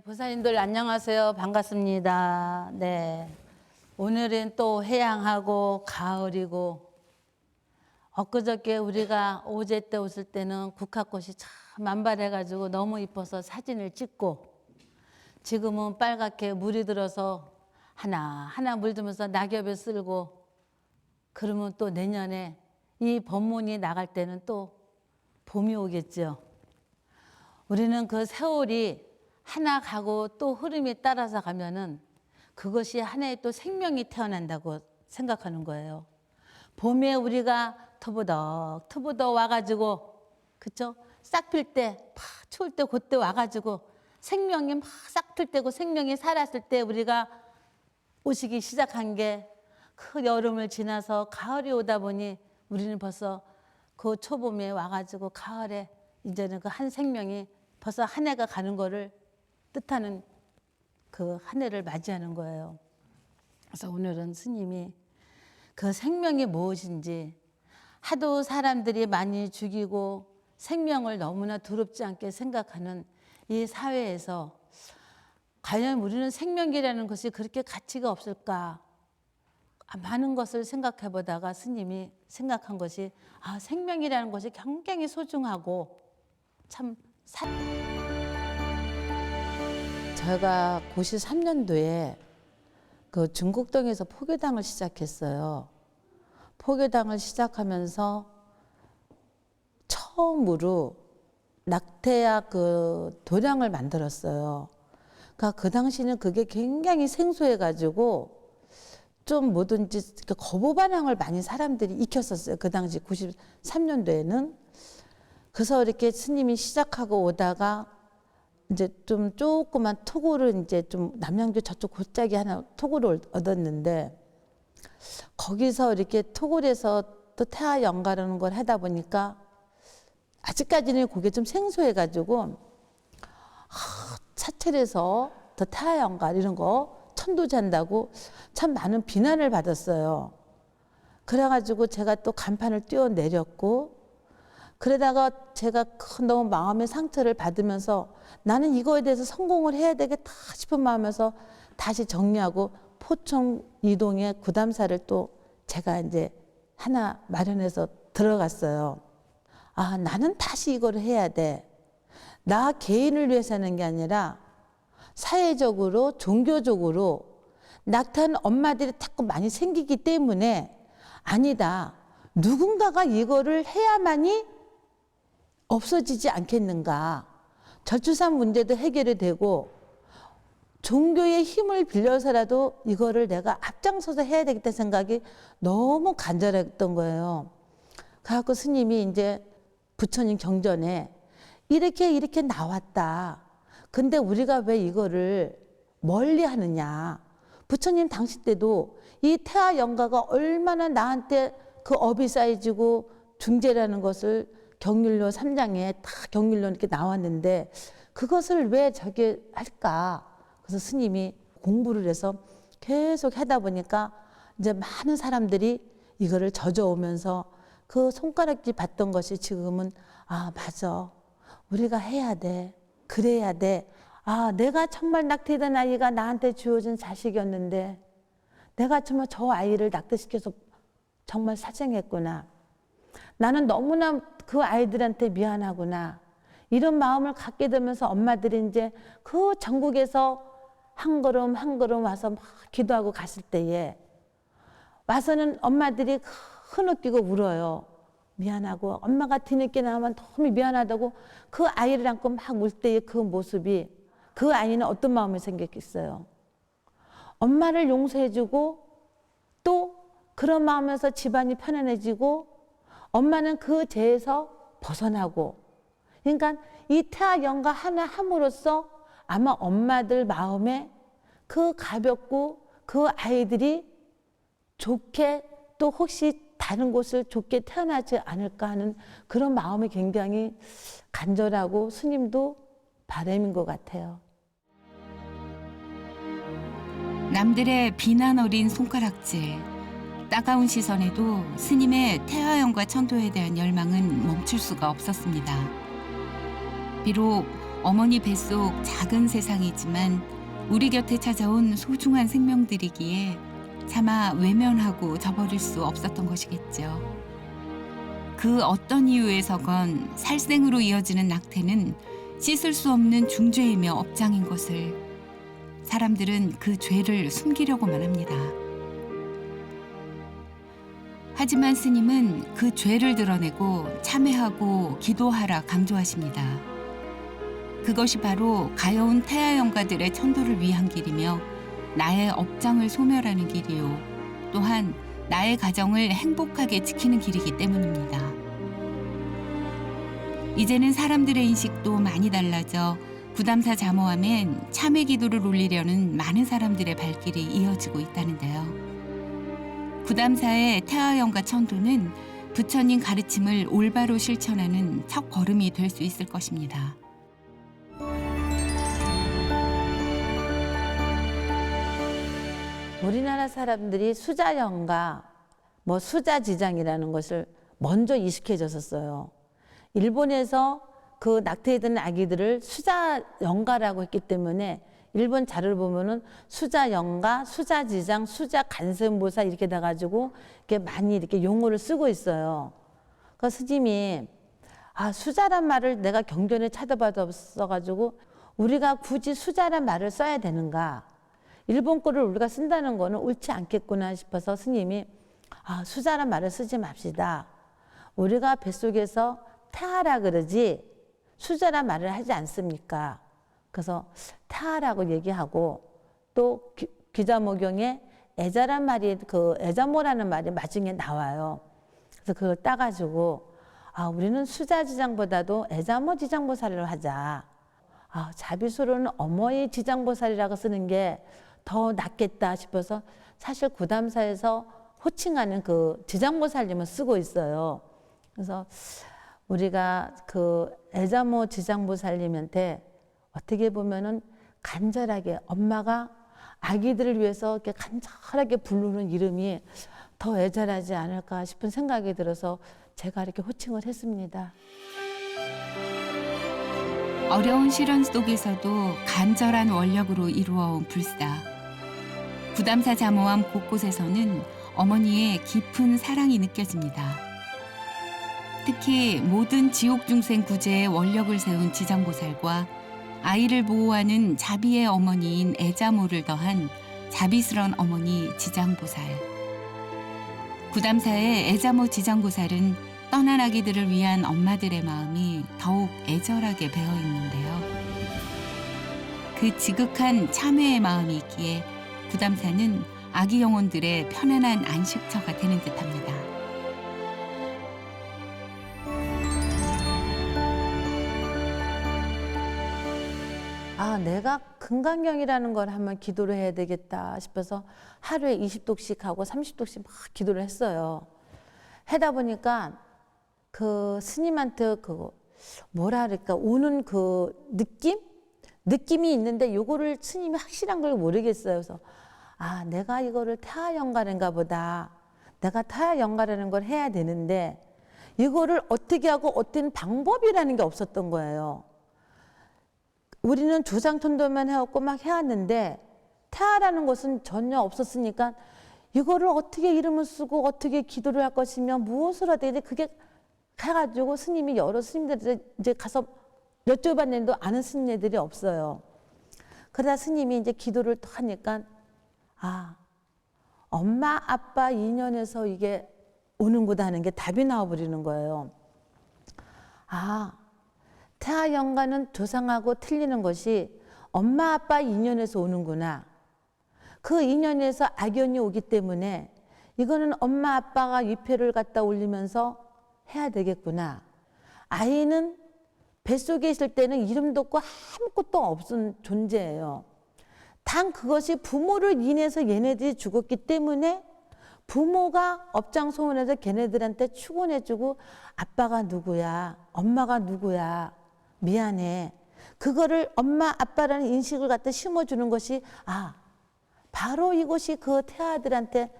보살님들 안녕하세요. 반갑습니다. 네. 오늘은 또 해양하고 가을이고 엊그저께 우리가 오제 때 오실 때는 국화꽃이 참 만발해가지고 너무 이뻐서 사진을 찍고 지금은 빨갛게 물이 들어서 하나하나 물들면서 낙엽이 쓸고 그러면 또 내년에 이 법문이 나갈 때는 또 봄이 오겠죠. 우리는 그 세월이 하나 가고 또 흐름이 따라서 가면은 그것이 하나의 또 생명이 태어난다고 생각하는 거예요. 봄에 우리가 터부덕 와가지고 그쵸? 싹 필 때, 팍 추울 때 그때 와가지고 생명이 막 싹 필 때고 생명이 살았을 때 우리가 오시기 시작한 게 그 여름을 지나서 가을이 오다 보니 우리는 벌써 그 초봄에 와가지고 가을에 이제는 그 한 생명이 벌써 한 해가 가는 거를 뜻하는 그 한 해를 맞이하는 거예요. 그래서 오늘은 스님이 그 생명이 무엇인지 하도 사람들이 많이 죽이고 생명을 너무나 두렵지 않게 생각하는 이 사회에서 과연 우리는 생명이라는 것이 그렇게 가치가 없을까? 많은 것을 생각해 보다가 스님이 생각한 것이 생명이라는 것이 굉장히 소중하고 참 제가 93년도에 그 중국동에서 포교당을 시작했어요. 포교당을 시작하면서 처음으로 낙태약 그 도량을 만들었어요. 그러니까 그 당시는 그게 굉장히 생소해가지고 좀 뭐든지 거부 반응을 많이 사람들이 익혔었어요. 그 당시 93년도에는. 그래서 이렇게 스님이 시작하고 오다가 이제 좀 조그만 토구를 이제 좀 남양주 저쪽 골짜기 하나 토구를 얻었는데 거기서 이렇게 토굴에서 또 태아 연가라는 걸 하다 보니까 아직까지는 그게 좀 생소해가지고 사찰에서 더 태아 연가 이런 거 천도잔다고 참 많은 비난을 받았어요. 그래가지고 제가 또 간판을 뛰어내렸고 그러다가 제가 큰 너무 마음의 상처를 받으면서 나는 이거에 대해서 성공을 해야 되겠다 싶은 마음에서 다시 정리하고 포천 이동에 구담사를 또 제가 이제 하나 마련해서 들어갔어요. 나는 다시 이거를 해야 돼. 나 개인을 위해서 하는 게 아니라 사회적으로 종교적으로 낙태한 엄마들이 자꾸 많이 생기기 때문에 아니다. 누군가가 이거를 해야만이 없어지지 않겠는가. 저출산 문제도 해결이 되고 종교의 힘을 빌려서라도 이거를 내가 앞장서서 해야 되겠다는 생각이 너무 간절했던 거예요. 그래갖고 스님이 이제 부처님 경전에 이렇게 나왔다. 근데 우리가 왜 이거를 멀리 하느냐. 부처님 당시 때도 이 태아 연가가 얼마나 나한테 그 업이 쌓여지고 중재라는 것을 경률로 3장에 다 경률로 이렇게 나왔는데 그것을 왜 저게 할까? 그래서 스님이 공부를 해서 계속 하다 보니까 이제 많은 사람들이 이거를 젖어오면서 그 손가락질 받던 것이 지금은 맞아. 우리가 해야 돼. 그래야 돼. 내가 정말 낙태된 아이가 나한테 주어진 자식이었는데 내가 정말 저 아이를 낙태시켜서 정말 사정했구나. 나는 너무나 그 아이들한테 미안하구나. 이런 마음을 갖게 되면서 엄마들이 이제 그 전국에서 한 걸음 한 걸음 와서 막 기도하고 갔을 때에 와서는 엄마들이 흐느끼고 울어요. 미안하고 엄마가 뒤늦게 나오면 너무 미안하다고 그 아이를 안고 막 울 때의 그 모습이 그 아이는 어떤 마음이 생겼겠어요. 엄마를 용서해주고 또 그런 마음에서 집안이 편안해지고 엄마는 그 죄에서 벗어나고 그러니까 이 태아 연가 하나 함으로써 아마 엄마들 마음에 그 가볍고 그 아이들이 좋게 또 혹시 다른 곳을 좋게 태어나지 않을까 하는 그런 마음이 굉장히 간절하고 스님도 바람인 것 같아요. 남들의 비난 어린 손가락질, 따가운 시선에도 스님의 태화연과 천도에 대한 열망은 멈출 수가 없었습니다. 비록 어머니 뱃속 작은 세상이지만 우리 곁에 찾아온 소중한 생명들이기에 차마 외면하고 저버릴 수 없었던 것이겠죠. 그 어떤 이유에서건 살생으로 이어지는 낙태는 씻을 수 없는 중죄이며 업장인 것을 사람들은 그 죄를 숨기려고만 합니다. 하지만 스님은 그 죄를 드러내고 참회하고 기도하라 강조하십니다. 그것이 바로 가여운 태아 영가들의 천도를 위한 길이며 나의 업장을 소멸하는 길이요. 또한 나의 가정을 행복하게 지키는 길이기 때문입니다. 이제는 사람들의 인식도 많이 달라져 구담사 잠호함엔 참회 기도를 올리려는 많은 사람들의 발길이 이어지고 있다는데요. 구담사의 태아영가 천도는 부처님 가르침을 올바로 실천하는 첫 걸음이 될 수 있을 것입니다. 우리나라 사람들이 수자영가, 수자지장이라는 것을 먼저 이식해졌었어요. 일본에서 그 낙태해든 아기들을 수자영가라고 했기 때문에 일본 자료를 보면은 수자영가, 수자지장, 수자간센보살 이렇게 돼가지고 이렇게 많이 이렇게 용어를 쓰고 있어요. 그 스님이 수자란 말을 내가 경전에 찾아봐도 없어가지고 우리가 굳이 수자란 말을 써야 되는가? 일본 거를 우리가 쓴다는 거는 옳지 않겠구나 싶어서 스님이 수자란 말을 쓰지 맙시다. 우리가 뱃속에서 태아라 그러지 수자란 말을 하지 않습니까? 그래서 태아라고 얘기하고 또 귀자모경에 애자란 말이 애자모라는 말이 마중에 나와요. 그래서 그걸 따가지고 우리는 수자지장보다도 애자모 지장보살을 하자. 자비수로는 어머니 지장보살이라고 쓰는 게 더 낫겠다 싶어서 사실 구담사에서 호칭하는 그 지장보살님을 쓰고 있어요. 그래서 우리가 그 애자모 지장보살님한테 어떻게 보면은 간절하게 엄마가 아기들을 위해서 이렇게 간절하게 부르는 이름이 더 애절하지 않을까 싶은 생각이 들어서 제가 이렇게 호칭을 했습니다. 어려운 시련 속에서도 간절한 원력으로 이루어온 불사. 구담사 잠호함 곳곳에서는 어머니의 깊은 사랑이 느껴집니다. 특히 모든 지옥 중생 구제에 원력을 세운 지장보살과 아이를 보호하는 자비의 어머니인 애자모를 더한 자비스런 어머니 지장보살. 구담사의 애자모 지장보살은 떠난 아기들을 위한 엄마들의 마음이 더욱 애절하게 배어 있는데요. 그 지극한 참회의 마음이 있기에 구담사는 아기 영혼들의 편안한 안식처가 되는 듯합니다. 내가 금강경이라는 걸 한번 기도를 해야 되겠다 싶어서 하루에 20독씩 하고 30독씩 막 기도를 했어요. 하다 보니까 그 스님한테 뭐라 그럴까 오는 그 느낌이 있는데 요거를 스님이 확실한 걸 모르겠어요. 그래서 내가 이거를 태아영가인가 보다. 내가 태아영가라는 걸 해야 되는데 이거를 어떻게 하고 어떤 방법이라는 게 없었던 거예요. 우리는 조상천도만 해왔고 막 해왔는데 태아라는 것은 전혀 없었으니까 이거를 어떻게 이름을 쓰고 어떻게 기도를 할 것이며 무엇을 해야 되지 그게 해가지고 스님이 여러 스님들 이제 가서 여쭤봤는데도 아는 스님들이 없어요. 그러다 스님이 이제 기도를 또 하니까 엄마 아빠 인연에서 이게 오는구나 하는 게 답이 나와버리는 거예요. 태아 영가는 조상하고 틀리는 것이 엄마 아빠 인연에서 오는구나. 그 인연에서 악연이 오기 때문에 이거는 엄마 아빠가 위패를 갖다 올리면서 해야 되겠구나. 아이는 뱃속에 있을 때는 이름도 없고 아무것도 없은 존재예요. 단 그것이 부모를 인해서 얘네들이 죽었기 때문에 부모가 업장소원해서 걔네들한테 축원해주고 아빠가 누구야, 엄마가 누구야, 미안해. 그거를 엄마 아빠라는 인식을 갖다 심어주는 것이 바로 이것이 그 태아들한테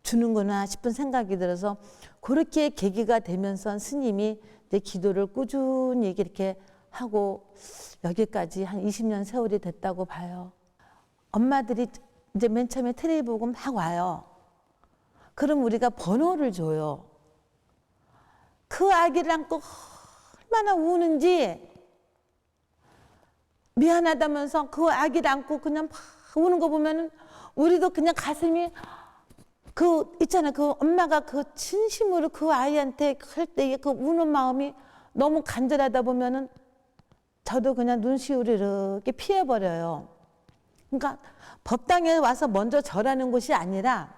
주는구나 싶은 생각이 들어서 그렇게 계기가 되면서 스님이 이제 기도를 꾸준히 이렇게 하고 여기까지 한 20년 세월이 됐다고 봐요. 엄마들이 이제 맨 처음에 텔레비 보고 막 와요. 그럼 우리가 번호를 줘요. 그 아기를 안고 얼마나 우는지 미안하다면서 그 아기를 안고 그냥 막 우는 거 보면은 우리도 그냥 가슴이 그 있잖아요. 그 엄마가 그 진심으로 그 아이한테 할 때의 그 우는 마음이 너무 간절하다 보면은 저도 그냥 눈시울을 이렇게 피해버려요. 그러니까 법당에 와서 먼저 절하는 곳이 아니라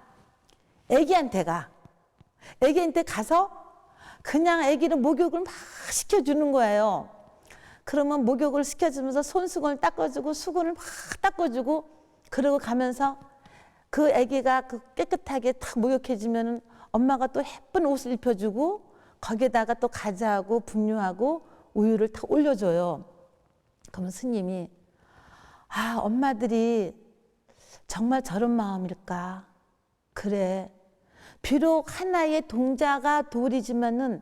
애기한테 가서 그냥 애기를 목욕을 막 시켜주는 거예요. 그러면 목욕을 시켜주면서 손수건을 닦아주고 수건을 막 닦아주고 그러고 가면서 그 애기가 그 깨끗하게 탁 목욕해주면은 엄마가 또 예쁜 옷을 입혀주고 거기에다가 또 과자하고 분유하고 우유를 탁 올려줘요. 그러면 스님이 아, 엄마들이 정말 저런 마음일까? 그래. 비록 하나의 동자가 돌이지만은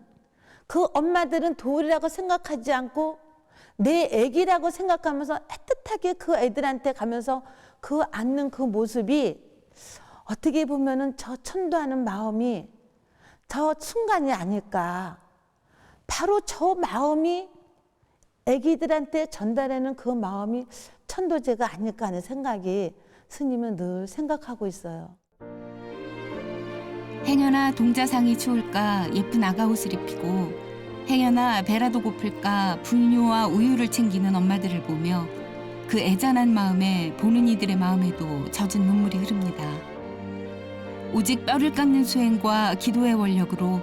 그 엄마들은 돌이라고 생각하지 않고 내 애기라고 생각하면서 애틋하게 그 애들한테 가면서 그 안는 그 모습이 어떻게 보면은 저 천도하는 마음이 저 순간이 아닐까. 바로 저 마음이 애기들한테 전달하는 그 마음이 천도제가 아닐까 하는 생각이 스님은 늘 생각하고 있어요. 행여나 동자상이 추울까 예쁜 아가 옷을 입히고 행여나 배라도 고플까 분유와 우유를 챙기는 엄마들을 보며 그 애잔한 마음에 보는 이들의 마음에도 젖은 눈물이 흐릅니다. 오직 뼈를 깎는 수행과 기도의 원력으로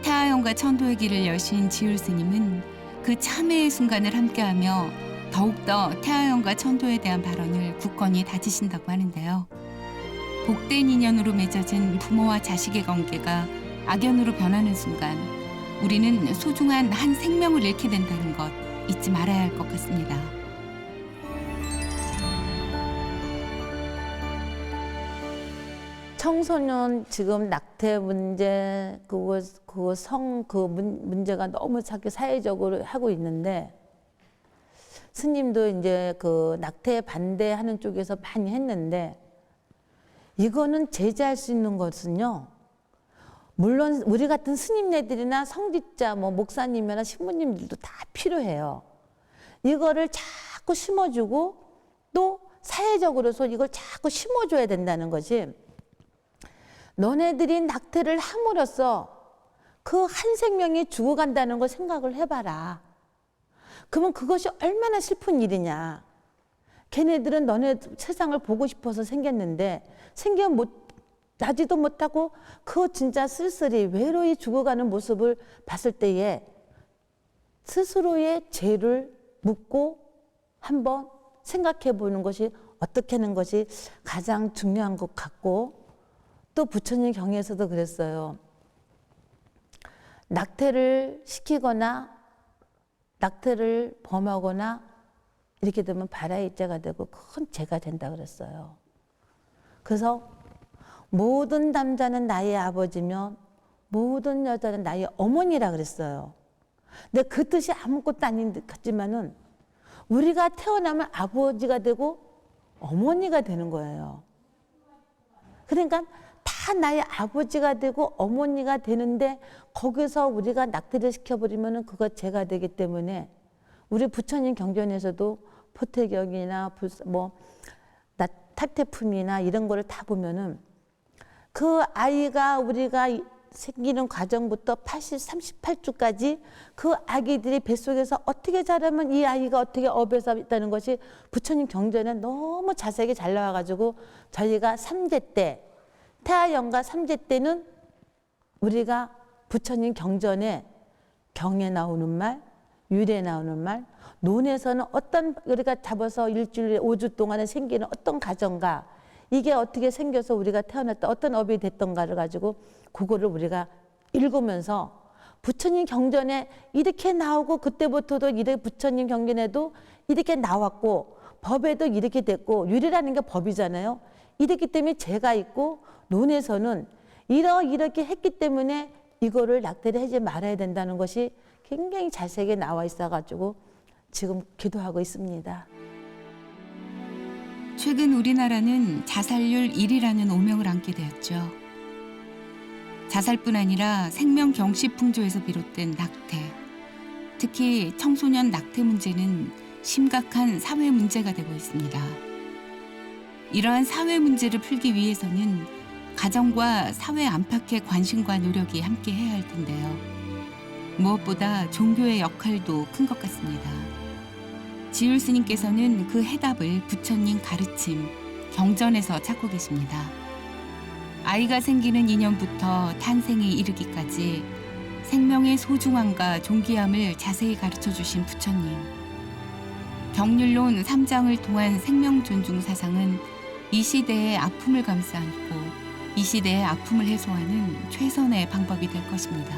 태아영과 천도의 길을 여신 지율 스님은 그 참회의 순간을 함께하며 더욱더 태아영과 천도에 대한 발언을 굳건히 다지신다고 하는데요. 복된 인연으로 맺어진 부모와 자식의 관계가 악연으로 변하는 순간 우리는 소중한 한 생명을 잃게 된다는 것 잊지 말아야 할 것 같습니다. 청소년 지금 낙태 문제 문제가 너무 자꾸 사회적으로 하고 있는데 스님도 이제 그 낙태 반대하는 쪽에서 많이 했는데 이거는 제재할 수 있는 것은요. 물론 우리 같은 스님네들이나 성직자 뭐 목사님이나 신부님들도 다 필요해요. 이거를 자꾸 심어주고 또 사회적으로서 이걸 자꾸 심어줘야 된다는 것이 너네들이 낙태를 함으로써 그 한 생명이 죽어간다는 걸 생각을 해봐라. 그러면 그것이 얼마나 슬픈 일이냐. 걔네들은 너네 세상을 보고 싶어서 생겼는데 나지도 못하고 그 진짜 쓸쓸히 외로이 죽어가는 모습을 봤을 때에 스스로의 죄를 묻고 한번 생각해 보는 것이 어떻게 하는 것이 가장 중요한 것 같고 또 부처님 경에서도 그랬어요. 낙태를 시키거나 낙태를 범하거나 이렇게 되면 바라의 자가 되고 큰 죄가 된다 그랬어요. 그래서 모든 남자는 나의 아버지면 모든 여자는 나의 어머니라 그랬어요. 근데 그 뜻이 아무것도 아닌 듯 같지만은 우리가 태어나면 아버지가 되고 어머니가 되는 거예요. 그러니까 다 나의 아버지가 되고 어머니가 되는데 거기서 우리가 낙태를 시켜버리면 그거 죄가 되기 때문에 우리 부처님 경전에서도 포태경이나 탁태품이나 이런 거를 다 보면은 그 아이가 우리가 생기는 과정부터 38주까지 그 아기들이 뱃속에서 어떻게 자라면 이 아이가 어떻게 업에서 있다는 것이 부처님 경전에 너무 자세하게 잘 나와가지고 저희가 3제 때 태아영가 3제 때는 우리가 부처님 경전에 경에 나오는 말, 율에 나오는 말, 논에서는 어떤 우리가 잡아서 일주일에 5주 동안에 생기는 어떤 가정과 이게 어떻게 생겨서 우리가 태어났다 어떤 업이 됐던가를 가지고 그거를 우리가 읽으면서 부처님 경전에 이렇게 나오고 그때부터도 이렇게 부처님 경전에도 이렇게 나왔고 법에도 이렇게 됐고 율이라는 게 법이잖아요. 이렇기 때문에 죄가 있고 논에서는 이렇게 했기 때문에 이거를 낙태를 하지 말아야 된다는 것이 굉장히 자세하게 나와 있어가지고 지금 기도하고 있습니다. 최근 우리나라는 자살률 1위라는 오명을 안게 되었죠. 자살뿐 아니라 생명 경시 풍조에서 비롯된 낙태, 특히 청소년 낙태 문제는 심각한 사회 문제가 되고 있습니다. 이러한 사회 문제를 풀기 위해서는 가정과 사회 안팎의 관심과 노력이 함께 해야 할 텐데요. 무엇보다 종교의 역할도 큰 것 같습니다. 지율 스님께서는 그 해답을 부처님 가르침, 경전에서 찾고 계십니다. 아이가 생기는 이년부터 탄생에 이르기까지 생명의 소중함과 존귀함을 자세히 가르쳐 주신 부처님. 경륜론 3장을 통한 생명 존중 사상은 이 시대의 아픔을 감싸 안고 이 시대의 아픔을 해소하는 최선의 방법이 될 것입니다.